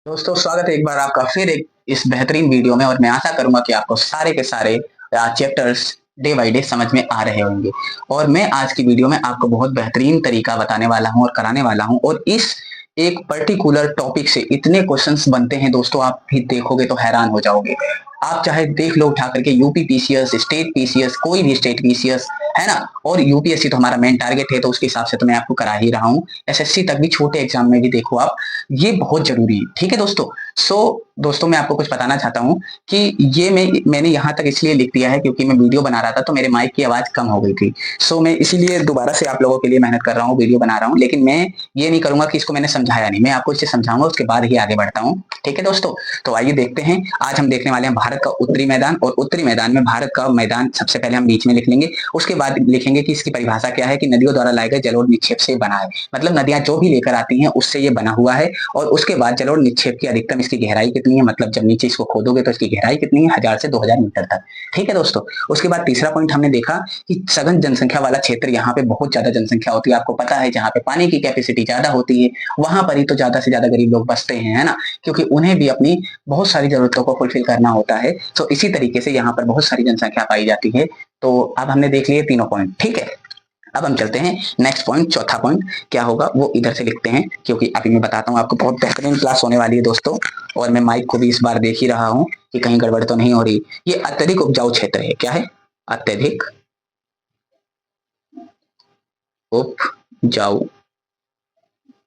दोस्तों स्वागत है एक बार आपका फिर एक इस बेहतरीन वीडियो में। और मैं आशा करूंगा कि आपको सारे के सारे चैप्टर्स डे बाय डे समझ में आ रहे होंगे। और मैं आज की वीडियो में आपको बहुत बेहतरीन तरीका बताने वाला हूं और कराने वाला हूं। और इस एक पर्टिकुलर टॉपिक से इतने क्वेश्चंस बनते हैं दोस्तों, आप भी देखोगे तो हैरान हो जाओगे। आप चाहे देख लो उठा करके यूपी पीसीएस, स्टेट पीसीएस, कोई भी स्टेट पीसीएस है ना। और यूपीएससी तो हमारा मेन टारगेट है, तो उसके हिसाब से तो मैं आपको करा ही रहा हूँ। एसएससी तक भी छोटे एग्जाम में भी देखो आप, ये बहुत जरूरी है। ठीक है दोस्तों। दोस्तों मैं आपको कुछ बताना चाहता हूँ कि ये मैंने यहाँ तक इसलिए लिख दिया है क्योंकि मैं वीडियो बना रहा था तो मेरे माइक की आवाज कम हो गई थी। मैं इसीलिए दोबारा से आप लोगों के लिए मेहनत कर रहा हूँ, वीडियो बना रहा हूँ। लेकिन मैं ये नहीं करूंगा कि इसको मैंने समझाया नहीं, मैं आपको इसे समझाऊंगा, उसके बाद ही आगे बढ़ता हूँ। ठीक है दोस्तों। तो आइए देखते हैं। आज हम देखने वाले हैं भारत का उत्तरी मैदान। और उत्तरी मैदान में भारत का मैदान सबसे पहले हम बीच में लिख लेंगे। उसके बाद लिखेंगे कि इसकी परिभाषा क्या है, कि नदियों द्वारा लाए गए जलोढ़ निक्षेप से बना है। मतलब नदियां जो भी लेकर आती हैं उससे ये बना हुआ है। और उसके बाद जलोढ़ निक्षेप की अधिकतम इसकी गहराई कितनी है, मतलब जब नीचे इसको खोदोगे तो इसकी गहराई कितनी है, 1000 से 2000 मीटर तक। ठीक है दोस्तों। उसके बाद तीसरा पॉइंट हमने देखा कि सघन जनसंख्या वाला क्षेत्र, यहाँ पे बहुत ज्यादा जनसंख्या होती है। आपको पता है जहाँ पे पानी की कैपेसिटी ज्यादा होती है वहां पर ही तो ज्यादा से ज्यादा गरीब लोग बसते हैं, है ना। क्योंकि उन्हें भी अपनी बहुत सारी जरूरतों को फुलफिल करना होता है। तो इसी तरीके से यहाँ पर बहुत सारी जनसंख्या पाई जाती है। तो अब हमने देख लिए तीनों पॉइंट। ठीक है। अब हम चलते हैं नेक्स्ट पॉइंट, चौथा पॉइंट क्या होगा वो इधर से लिखते हैं, क्योंकि अभी मैं बताता हूँ आपको। बहुत बेहतरीन क्लास होने वाली है दोस्तों। और मैं माइक को भी इस बार देख ही रहा हूँ कि कहीं गड़बड़ तो नहीं हो रही। ये अत्यधिक उपजाऊ क्षेत्र है। क्या है? अत्यधिक उपजाऊ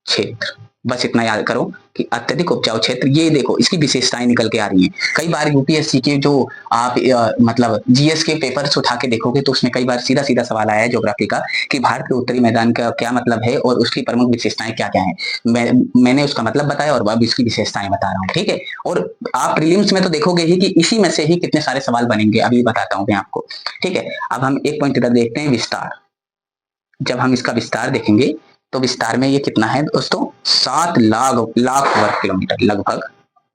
क्षेत्र। बस इतना याद करो कि अत्यधिक उपजाऊ क्षेत्र। ये देखो इसकी विशेषताएं निकल के आ रही हैं। कई बार यूपीएससी के जो आप मतलब जीएस के पेपर्स उठा के देखोगे तो उसमें कई बार सीधा सीधा सवाल आया है ज्योग्राफी का, कि भारत के उत्तरी मैदान का क्या मतलब है और उसकी प्रमुख विशेषताएं क्या क्या है। मैंने उसका मतलब बताया और अब इसकी विशेषताएं बता रहा हूँ। ठीक है। और आप प्रीलिम्स में तो देखोगे ही कि इसी में से ही कितने सारे सवाल बनेंगे, अभी बताता हूँ मैं आपको। ठीक है। अब हम एक पॉइंट इधर देखते हैं, विस्तार। जब हम इसका विस्तार देखेंगे तो विस्तार में ये कितना है दोस्तों, 7 लाख वर्ग किलोमीटर लगभग।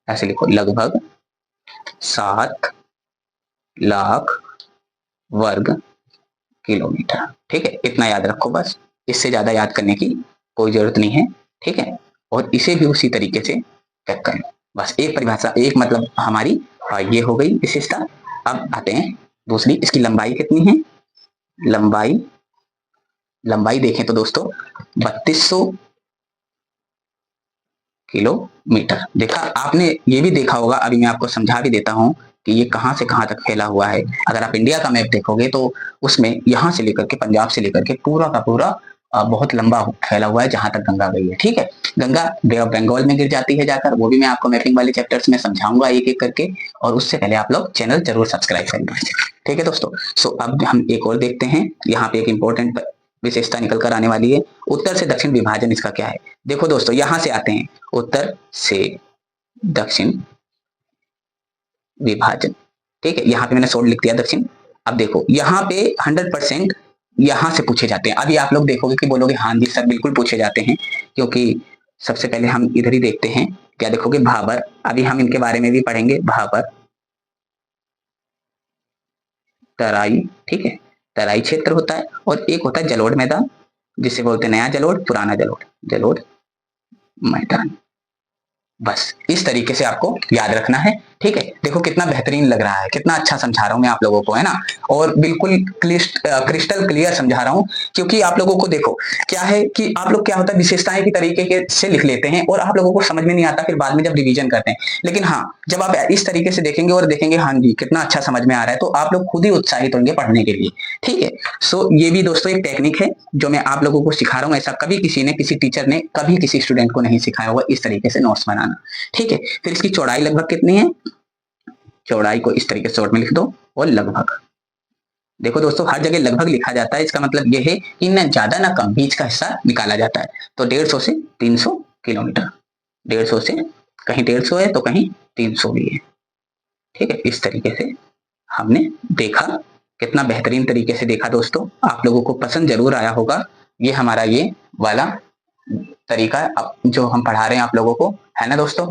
ऐसे लिखो, लगभग 7 लाख वर्ग किलोमीटर। ठीक है। इतना याद रखो बस, इससे ज्यादा याद करने की कोई जरूरत नहीं है। ठीक है। और इसे भी उसी तरीके से चेक करें। बस एक परिभाषा, एक मतलब हमारी ये हो गई विशेषता। अब आते हैं दूसरी, इसकी लंबाई कितनी है। लंबाई लंबाई देखें तो दोस्तों 3200 किलोमीटर। देखा आपने, ये भी देखा होगा, अभी मैं आपको समझा भी देता हूं कि ये कहां से कहां तक फैला हुआ है। अगर आप इंडिया का मैप देखोगे तो उसमें यहां से लेकर के, पंजाब से लेकर के पूरा का पूरा बहुत लंबा फैला हुआ है जहां तक गंगा गई है। ठीक है। गंगा बे ऑफ बंगाल में गिर जाती है जाकर, वो भी मैं आपको मैपिंग वाले चैप्टर्स में समझाऊंगा एक एक करके। और उससे पहले आप लोग चैनल जरूर सब्सक्राइब करेंगे। ठीक है दोस्तों। अब हम एक और देखते हैं, यहाँ पे एक इंपॉर्टेंट विशेषता निकल कर आने वाली है। उत्तर से दक्षिण विभाजन इसका क्या है। देखो दोस्तों यहां से आते हैं, उत्तर से दक्षिण विभाजन। ठीक है। यहाँ पे मैंने शॉर्ट लिख दिया दक्षिण। अब देखो यहाँ पे 100% यहाँ से पूछे जाते हैं। अभी आप लोग देखोगे कि बोलोगे हाँ जी सर बिल्कुल पूछे जाते हैं, क्योंकि सबसे पहले हम इधर ही देखते हैं। क्या देखोगे, भाबर। अभी हम इनके बारे में भी पढ़ेंगे, भाबर, तराई। ठीक है। तराई क्षेत्र होता है। और एक होता है जलोढ़ मैदान, जिसे बोलते हैं नया जलोढ़, पुराना जलोढ़, जलोढ़ मैदान। बस इस तरीके से आपको याद रखना है। ठीक है। देखो कितना बेहतरीन लग रहा है, कितना अच्छा समझा रहा हूं मैं आप लोगों को, है ना। और बिल्कुल क्रिस्टल क्लियर समझा रहा हूं। क्योंकि आप लोगों को देखो क्या है कि आप लोग क्या होता है विशेषताएं की तरीके के से लिख लेते हैं और आप लोगों को समझ में नहीं आता फिर बाद में जब रिवीजन करते हैं। लेकिन हाँ, जब आप इस तरीके से देखेंगे और देखेंगे हाँ जी कितना अच्छा समझ में आ रहा है, तो आप लोग खुद ही उत्साहित होंगे पढ़ने के लिए। ठीक है। ये भी दोस्तों एक टेक्निक है जो मैं आप लोगों को सिखा रहा हूँ। ऐसा कभी किसी ने, किसी टीचर ने कभी किसी स्टूडेंट को नहीं सिखाया होगा इस तरीके से नोट्स बनाना। ठीक है। फिर इसकी चौड़ाई लगभग कितनी है, चौड़ाई को इस तरीके से शॉर्ट में लिख दो। और लगभग, देखो दोस्तों हर जगह लगभग लिखा जाता है, इसका मतलब यह है कि ना ज्यादा ना कम, बीच का हिस्सा निकाला जाता है। तो 150 से 300 किलोमीटर, 150 से, कहीं 150 है तो कहीं 300 भी है। ठीक है। इस तरीके से हमने देखा, कितना बेहतरीन तरीके से देखा दोस्तों। आप लोगों को पसंद जरूर आया होगा ये हमारा ये वाला तरीका जो हम पढ़ा रहे हैं आप लोगों को, है ना दोस्तों।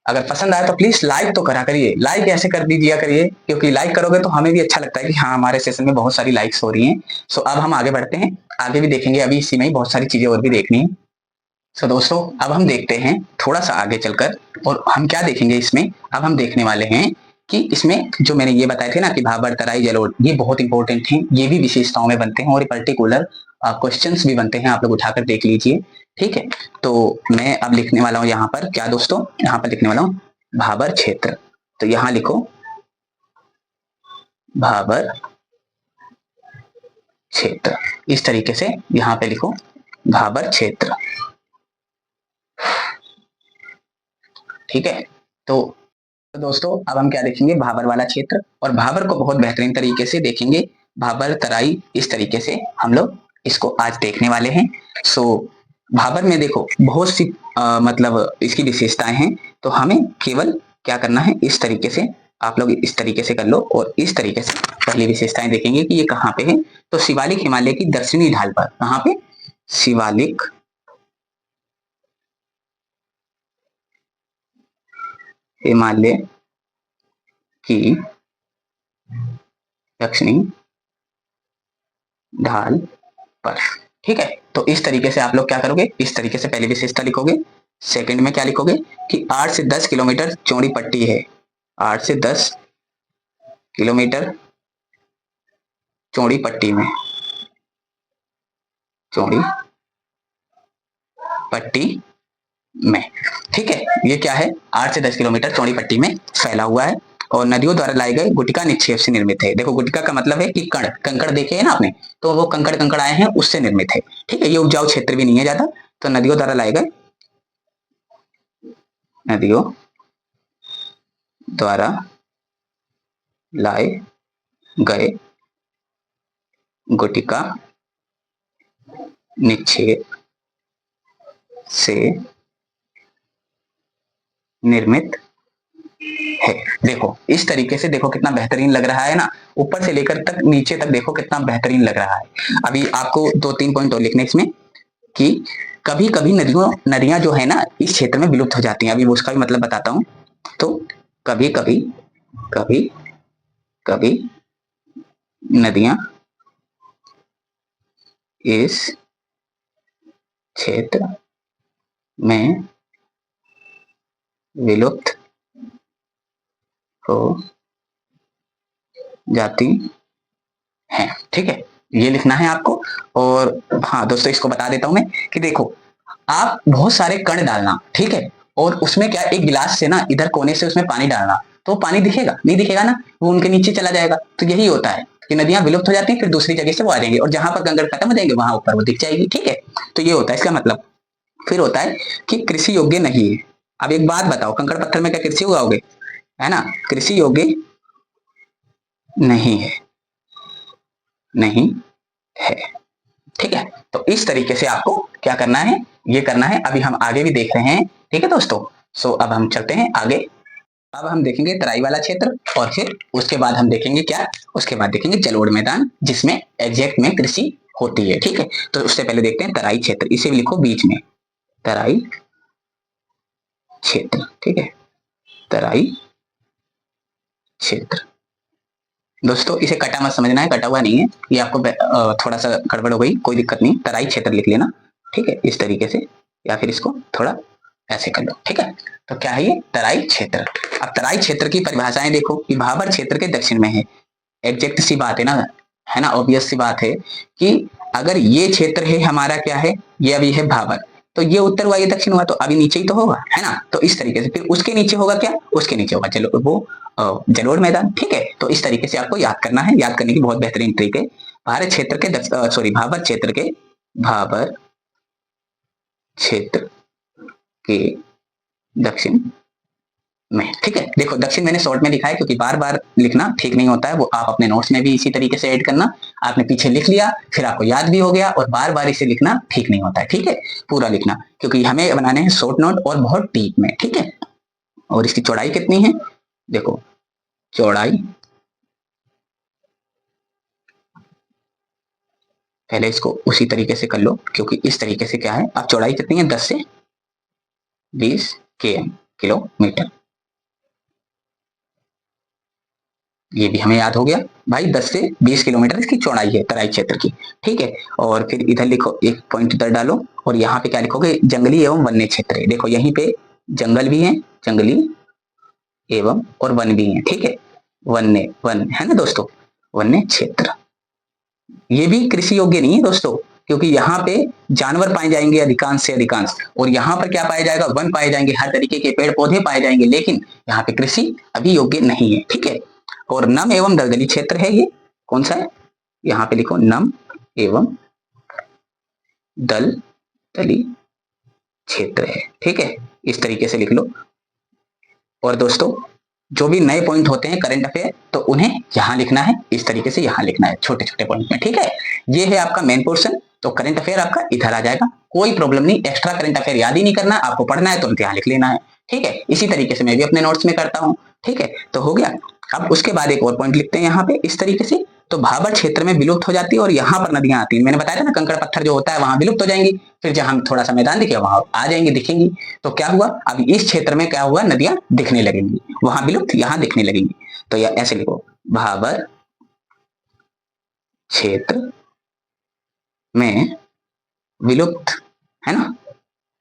अगर पसंद आए तो प्लीज लाइक तो करा करिए, लाइक ऐसे कर दीजिए करिए, क्योंकि लाइक करोगे तो हमें भी अच्छा लगता है कि हाँ हमारे सेशन में बहुत सारी लाइक्स हो रही हैं। अब हम आगे बढ़ते हैं, आगे भी देखेंगे, अभी इसी में ही बहुत सारी चीजें और भी देखनी है। सो दोस्तों अब हम देखते हैं थोड़ा सा आगे चलकर, और हम क्या देखेंगे इसमें। अब हम देखने वाले हैं कि इसमें जो मैंने ये बताए थे ना कि भाबर, तराई, जलोढ़, ये बहुत इंपॉर्टेंट हैं, ये भी विशेषताओं में बनते हैं और पर्टिकुलर क्वेश्चंस भी बनते हैं, आप लोग उठाकर देख लीजिए। ठीक है, तो मैं अब लिखने वाला हूँ यहाँ पर क्या दोस्तों, यहाँ पर लिखने वाला हूँ भाबर क्षेत्र। तो यहाँ लिखो भाबर क्षेत्र, इस तरीके से यहाँ पे लिखो भाबर क्षेत्र। ठीक है, तो दोस्तों अब हम क्या देखेंगे, भाबर वाला क्षेत्र, और भाबर को बहुत बेहतरीन तरीके से देखेंगे। भाबर, तराई, इस तरीके से हम लोग इसको आज देखने वाले हैं। सो भाबर में देखो बहुत सी मतलब इसकी विशेषताएं हैं, तो हमें केवल क्या करना है, इस तरीके से आप लोग इस तरीके से कर लो, और इस तरीके से पहली विशेषताएं देखेंगे कि ये कहाँ पे है। तो शिवालिक हिमालय की दक्षिणी ढाल पर, कहाँ पे, शिवालिक हिमालय की दक्षिणी ढाल पर। ठीक है, तो इस तरीके से आप लोग क्या करोगे, इस तरीके से पहली विशेषता लिखोगे। सेकंड में क्या लिखोगे कि 8 से 10 किलोमीटर चौड़ी पट्टी है, 8 से 10 किलोमीटर चौड़ी पट्टी में, चौड़ी पट्टी में। ठीक है, ये क्या है, 8 से 10 किलोमीटर चौड़ी पट्टी में फैला हुआ है, और नदियों द्वारा लाई गई गुटिका निक्षेप से निर्मित है। देखो गुटिका का मतलब है कि कण, कंकड़ देखे है ना आपने, तो वो कंकड़ कंकड़ आए हैं उससे निर्मित है। ठीक है, ये उपजाऊ क्षेत्र भी नहीं है ज्यादा, तो नदियों द्वारा लाए गए, नदियों द्वारा लाए गए गुटिका निक्षेप से निर्मित है। देखो इस तरीके से, देखो कितना बेहतरीन लग रहा है ना, ऊपर से लेकर तक नीचे तक देखो कितना बेहतरीन लग रहा है। अभी आपको 2-3 पॉइंट और लिखने इसमें कि कभी कभी नदियां जो है ना इस क्षेत्र में विलुप्त हो जाती हैं, अभी उसका भी मतलब बताता हूं। तो कभी कभी, कभी कभी नदियां इस क्षेत्र में विलुप्त हो जाती हैं। ठीक है, ये लिखना है आपको। और हाँ दोस्तों, इसको बता देता हूं मैं कि देखो आप बहुत सारे कण डालना, ठीक है, और उसमें क्या, एक गिलास से ना इधर कोने से उसमें पानी डालना, तो पानी दिखेगा नहीं, दिखेगा ना, वो उनके नीचे चला जाएगा। तो यही होता है कि नदियां विलुप्त हो जाती हैं, फिर दूसरी जगह से वो आ जाएंगे, और जहां पर कंकड़ खत्म हो जाएंगे वहां ऊपर वो दिख जाएगी। ठीक है, तो ये होता है इसका मतलब। फिर होता है कि कृषि योग्य नहीं है। अब एक बात बताओ, कंकड़ पत्थर में क्या कृषि उगाओगे, है ना, कृषि योग्य नहीं है, नहीं है। ठीक है, तो इस तरीके से आपको क्या करना है, ये करना है। अभी हम आगे भी देख रहे हैं। ठीक है दोस्तों, सो अब हम चलते हैं आगे। अब हम देखेंगे तराई वाला क्षेत्र, और फिर उसके बाद हम देखेंगे क्या, उसके बाद देखेंगे जलोढ़ मैदान, जिसमें एग्जैक्ट में कृषि होती है। ठीक है, तो उससे पहले देखते हैं तराई क्षेत्र, इसे भी लिखो बीच में, तराई क्षेत्र। ठीक है, तराई क्षेत्र। दोस्तों इसे कटा मत समझना है, कटा हुआ नहीं है, ये आपको थोड़ा सा गड़बड़ हो गई, कोई दिक्कत नहीं, तराई क्षेत्र लिख लेना। ठीक है, इस तरीके से, या फिर इसको थोड़ा ऐसे कर लो। ठीक है, तो क्या है ये, तराई क्षेत्र। अब तराई क्षेत्र की परिभाषाएं देखो कि भाबर क्षेत्र के दक्षिण में है। एग्जैक्ट सी बात है ना, ऑब्वियस सी बात है कि अगर ये क्षेत्र है हमारा, क्या है, ये अभी है भाबर, तो ये उत्तर हुआ, ये दक्षिण हुआ, तो अभी नीचे ही तो होगा, है ना। तो इस तरीके से फिर उसके नीचे होगा क्या, उसके नीचे होगा चलो वो जलोढ़ मैदान। ठीक है, तो इस तरीके से आपको याद करना है, याद करने की बहुत बेहतरीन तरीके। भारत क्षेत्र के सॉरी भाबर क्षेत्र के, भाबर क्षेत्र के दक्षिण में। ठीक है, देखो दक्षिण मैंने शॉर्ट में लिखा है, क्योंकि बार बार लिखना ठीक नहीं होता है, वो आप अपने नोट्स में भी इसी तरीके से ऐड करना। आपने पीछे लिख लिया, फिर आपको याद भी हो गया, और बार बार इसे लिखना ठीक नहीं होता है। ठीक है, पूरा लिखना, क्योंकि हमें बनाने हैं शॉर्ट नोट और बहुत डीप में। ठीक है, और इसकी चौड़ाई कितनी है, देखो चौड़ाई, पहले इसको उसी तरीके से कर लो, क्योंकि इस तरीके से क्या है, अब चौड़ाई कितनी है, 10 से 20 km, किलोमीटर। ये भी हमें याद हो गया भाई, 10 से 20 किलोमीटर इसकी चौड़ाई है तराई क्षेत्र की, ठीक है। और फिर इधर लिखो, एक पॉइंट इधर डालो और यहाँ पे क्या लिखोगे, जंगली एवं वन्य क्षेत्र। देखो यहीं पे जंगल भी है, जंगली एवं और वन भी है, ठीक है, वन्य वन है ना दोस्तों, वन्य क्षेत्र। ये भी कृषि योग्य नहीं है दोस्तों, क्योंकि यहाँ पे जानवर पाए जाएंगे अधिकांश से अधिकांश, और यहाँ पर क्या पाया जाएगा, वन पाए जाएंगे, हर तरीके के पेड़ पौधे पाए जाएंगे, लेकिन यहाँ पे कृषि अभी योग्य नहीं है, ठीक है। और नम एवं दलदली क्षेत्र है, ये कौन सा है, यहाँ पे लिखो नम एवं दलदली क्षेत्र है, ठीक है, इस तरीके से लिख लो। और दोस्तों जो भी नए पॉइंट होते हैं करंट अफेयर, तो उन्हें यहां लिखना है, इस तरीके से यहां लिखना है छोटे छोटे पॉइंट में, ठीक है। ये है आपका मेन पोर्शन, तो करंट अफेयर आपका इधर आ जाएगा, कोई प्रॉब्लम नहीं, एक्स्ट्रा करंट अफेयर याद ही नहीं करना, आपको पढ़ना है तो यहाँ लिख लेना है, ठीक है। इसी तरीके से मैं भी अपने नोट्स में करता हूँ, ठीक है। तो हो गया। अब उसके बाद एक और पॉइंट लिखते हैं यहाँ पे इस तरीके से, तो भाबर क्षेत्र में विलुप्त हो जाती है और यहाँ पर नदियां आती है, मैंने बताया था ना, कंकड़ पत्थर जो होता है वहां विलुप्त हो जाएंगी, फिर जहां थोड़ा सा मैदान दिखे वहां आ जाएंगे, दिखेंगी। तो क्या हुआ, अब इस क्षेत्र में क्या हुआ, नदियां दिखने लगेंगी, वहां विलुप्त यहाँ दिखने लगेंगी। तो या ऐसे लिखो, भाबर क्षेत्र में विलुप्त, है ना,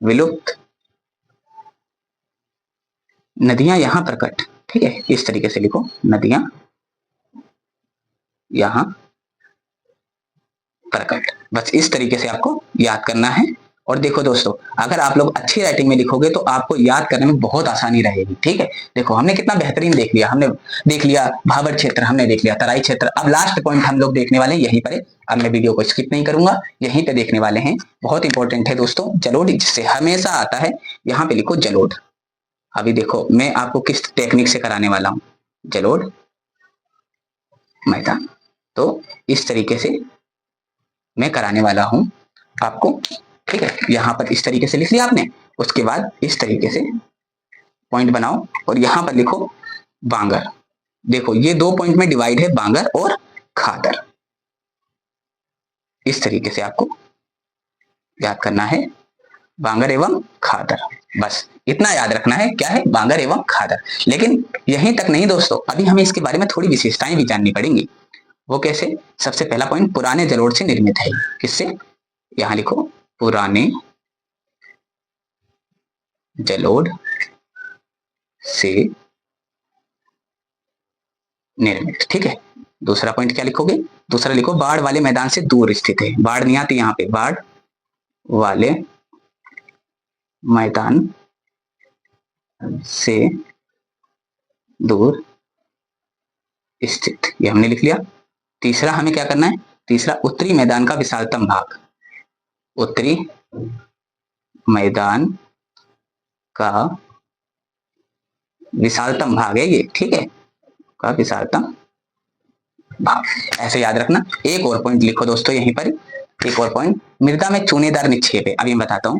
विलुप्त नदियां यहां प्रकट, ठीक है, इस तरीके से लिखो, नदियां यहां प्रकट, बस इस तरीके से आपको याद करना है। और देखो दोस्तों, अगर आप लोग अच्छी राइटिंग में लिखोगे तो आपको याद करने में बहुत आसानी रहेगी, ठीक है। देखो हमने कितना बेहतरीन देख लिया, हमने देख लिया भाबर क्षेत्र, हमने देख लिया तराई क्षेत्र, अब लास्ट पॉइंट हम लोग देखने वाले हैं यहीं पर। अब मैं वीडियो को स्किप नहीं करूंगा, यहीं पे देखने वाले हैं, बहुत इंपॉर्टेंट है दोस्तों, जलोढ़ जिससे हमेशा आता है, यहाँ पे लिखो जलोढ़। अभी देखो मैं आपको किस टेक्निक से कराने वाला हूँ, जलोढ़ मैदान, तो इस तरीके से मैं कराने वाला हूं आपको, ठीक है। यहां पर इस तरीके से लिख लिया आपने, उसके बाद इस तरीके से पॉइंट बनाओ और यहां पर लिखो बांगर। देखो ये दो पॉइंट में डिवाइड है, बांगर और खादर, इस तरीके से आपको याद करना है, बांगर एवं खादर, बस इतना याद रखना है, क्या है, बांगर एवं खादर। लेकिन यहीं तक नहीं दोस्तों, अभी हमें इसके बारे में थोड़ी विशेषताएं भी जाननी पड़ेंगी। वो कैसे, सबसे पहला पॉइंट, पुराने जलोढ़ से निर्मित है, किससे, यहां लिखो पुराने जलोढ़ से निर्मित, ठीक है। दूसरा पॉइंट क्या लिखोगे, दूसरा लिखो बाढ़ वाले मैदान से दूर स्थित है, बाढ़ नहीं आती यहाँ पे, बाढ़ वाले मैदान से दूर स्थित, ये हमने लिख लिया। तीसरा हमें क्या करना है, तीसरा उत्तरी मैदान का विशालतम भाग, उत्तरी मैदान का विशालतम भाग है ये, ठीक है, का विशालतम भाग, ऐसे याद रखना। एक और पॉइंट लिखो दोस्तों यहीं पर, एक और पॉइंट, मृदा में चूनेदार निक्षेप है। अभी मैं बताता हूं,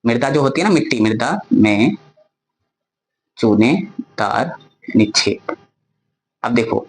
मृदा जो होती है ना, मिट्टी, मृदा में चूनेदार निक्षेप। अब देखो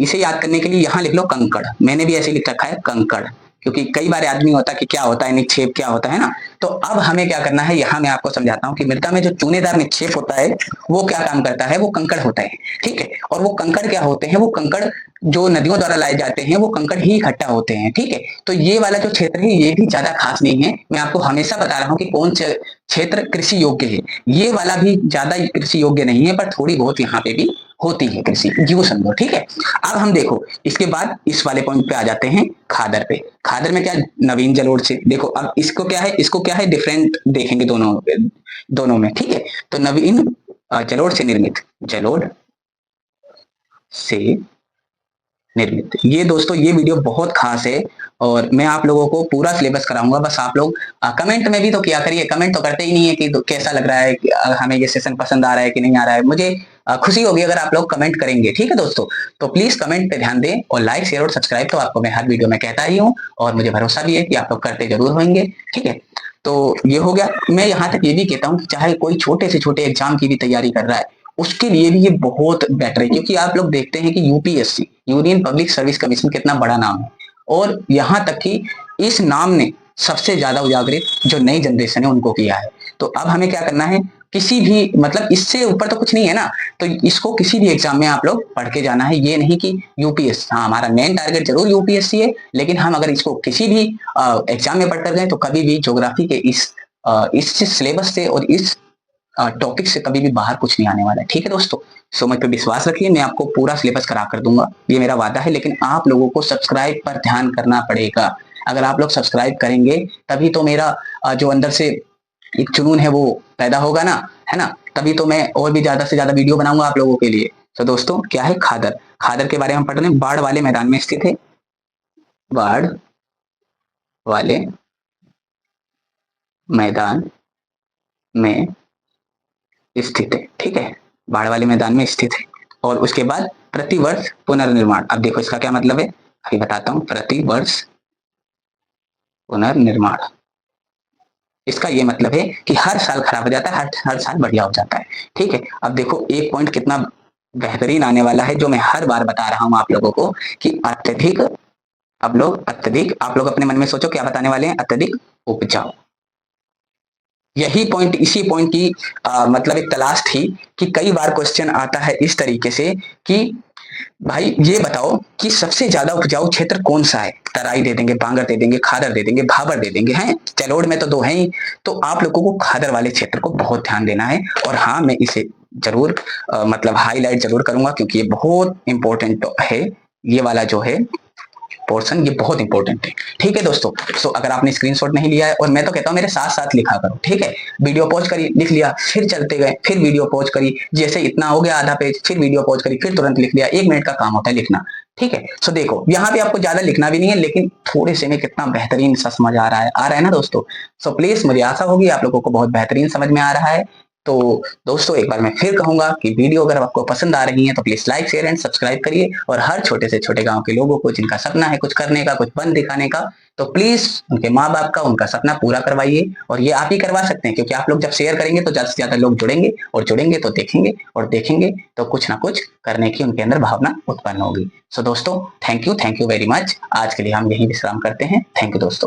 इसे याद करने के लिए यहां लिख लो कंकड़, मैंने भी ऐसे लिख रखा है कंकड़, क्योंकि कई बार आदमी होता है कि क्या होता है निक्षेप, क्या होता है ना। तो अब हमें क्या करना है, यहां मैं आपको समझाता हूं कि मृदा में जो चूनेदार निक्षेप होता है वो क्या काम करता है, वो कंकड़ होता है, ठीक है। और वो कंकड़ क्या होते हैं, वो कंकड़ जो नदियों द्वारा लाए जाते हैं वो कंकड़ ही इकट्ठा होते हैं, ठीक है। तो ये वाला जो क्षेत्र है ये भी ज्यादा खास नहीं है, मैं आपको हमेशा बता रहा हूँ कि कौन क्षेत्र कृषि योग्य है, ये वाला भी ज्यादा कृषि योग्य नहीं है, पर थोड़ी बहुत यहाँ पे भी होती है कृषि, जीव समझो, ठीक है। अब हम देखो इसके बाद इस वाले पॉइंट पे आ जाते हैं, खादर पे। खादर में क्या, नवीन जलोढ़ से, देखो अब इसको क्या है, इसको क्या है, डिफरेंट देखेंगे दोनों में, ठीक है। तो नवीन जलोढ़ से निर्मित, जलोढ़ से निर्मित, ये दोस्तों ये वीडियो बहुत खास है और मैं आप लोगों को पूरा सिलेबस कराऊंगा, बस आप लोग कमेंट में भी तो किया करिए, कमेंट तो करते ही नहीं है कि तो कैसा लग रहा है, कि हमें ये सेशन पसंद आ रहा है कि नहीं आ रहा है। मुझे खुशी होगी अगर आप लोग कमेंट करेंगे, ठीक है दोस्तों। तो प्लीज कमेंट पे ध्यान दें और लाइक शेयर और सब्सक्राइब तो आपको मैं हर वीडियो में कहता ही हूँ और मुझे भरोसा भी है कि आप लोग करते जरूर होंगे, ठीक है। तो ये हो गया। मैं यहाँ तक ये भी कहता हूँ चाहे कोई छोटे से छोटे एग्जाम की भी तैयारी कर रहा है उसके लिए भी ये बहुत बेटर है, क्योंकि आप लोग देखते हैं कि UPSC, union public service commission, कितना बड़ा नाम है और यहाँ तक कि इस नाम ने सबसे ज्यादा उजागर जो नई जनरेशन है उनको किया है। तो अब हमें क्या करना है, किसी भी मतलब इससे ऊपर तो कुछ नहीं है ना, तो इसको किसी भी एग्जाम में आप लोग पढ़ के जाना है। ये नहीं कि यूपीएससी, हाँ हमारा मेन टारगेट जरूर यूपीएससी है, लेकिन हम अगर इसको किसी भी एग्जाम में पढ़कर गए तो कभी भी ज्योग्राफी के इस सिलेबस से और इस टॉपिक से कभी भी बाहर कुछ नहीं आने वाला है। ठीक है दोस्तों, सो मुझ पे विश्वास रखिए, मैं आपको पूरा सिलेबस करा कर दूंगा, ये मेरा वादा है। लेकिन आप लोगों को सब्सक्राइब पर ध्यान करना पड़ेगा। अगर आप लोग सब्सक्राइब करेंगे तभी तो मेरा जो अंदर से एक जुनून है वो पैदा होगा ना, है ना, तभी तो मैं और भी ज्यादा से ज्यादा वीडियो बनाऊंगा आप लोगों के लिए। तो दोस्तों क्या है खादर, खादर के बारे में पढ़ रहे हैं, बाढ़ वाले मैदान में स्थित है, बाढ़ वाले मैदान में स्थित है। ठीक है, बाढ़ वाले मैदान में स्थित है। और उसके बाद प्रतिवर्ष पुनर्निर्माण, अब देखो इसका क्या मतलब है, अभी बताता हूं। प्रतिवर्ष पुनर्निर्माण, इसका ये मतलब है कि हर साल खराब हो जाता है, हर साल बढ़िया हो जाता है। ठीक है, अब देखो एक पॉइंट कितना बेहतरीन आने वाला है, जो मैं हर बार बता रहा हूं आप लोगों को कि अत्यधिक, अत्यधिक, आप लोग अपने मन में सोचो क्या बताने वाले हैं, अत्यधिक उपजाऊ। यही पॉइंट, इसी पॉइंट की मतलब एक तलाश थी कि कई बार क्वेश्चन आता है इस तरीके से कि भाई ये बताओ कि सबसे ज्यादा उपजाऊ क्षेत्र कौन सा है। तराई दे देंगे, बांगर दे देंगे, खादर दे देंगे, भाबर दे देंगे, हैं चलोड़ में तो दो हैं ही। तो आप लोगों को खादर वाले क्षेत्र को बहुत ध्यान देना है। और हाँ, मैं इसे जरूर मतलब हाईलाइट जरूर करूंगा, क्योंकि ये बहुत इंपॉर्टेंट है, ये वाला जो है पोर्शन, ये बहुत इंपॉर्टेंट है। ठीक है दोस्तों, सो अगर आपने स्क्रीनशॉट नहीं लिया है, और मैं तो कहता हूं मेरे साथ साथ लिखा करो। ठीक है, वीडियो पॉज करी, लिख लिया, फिर चलते गए, फिर वीडियो पॉज करी, जैसे इतना हो गया आधा पेज, फिर वीडियो पॉज करी, फिर तुरंत लिख लिया। 1 मिनट का काम होता है लिखना। ठीक है, सो देखो यहाँ पे आपको ज्यादा लिखना भी नहीं है, लेकिन थोड़े से में कितना बेहतरीन सा समझ आ रहा है ना दोस्तों। सो प्लीज, मुझे आशा होगी आप लोगों को बहुत बेहतरीन समझ में आ रहा है। तो दोस्तों एक बार मैं फिर कहूंगा कि वीडियो अगर आपको पसंद आ रही है तो please like share and subscribe करिए। और हर छोटे से छोटे गांव के लोगों को जिनका सपना है कुछ करने का, कुछ बन दिखाने का, तो प्लीज उनके माँ बाप का उनका सपना पूरा करवाइए। और ये आप ही करवा सकते हैं, क्योंकि आप लोग जब शेयर करेंगे तो ज्यादा से ज्यादा लोग जुड़ेंगे, और जुड़ेंगे तो देखेंगे, और देखेंगे तो कुछ ना कुछ करने की उनके अंदर भावना उत्पन्न होगी। सो दोस्तों थैंक यू वेरी मच। आज के लिए हम यही विश्राम करते हैं। थैंक यू दोस्तों।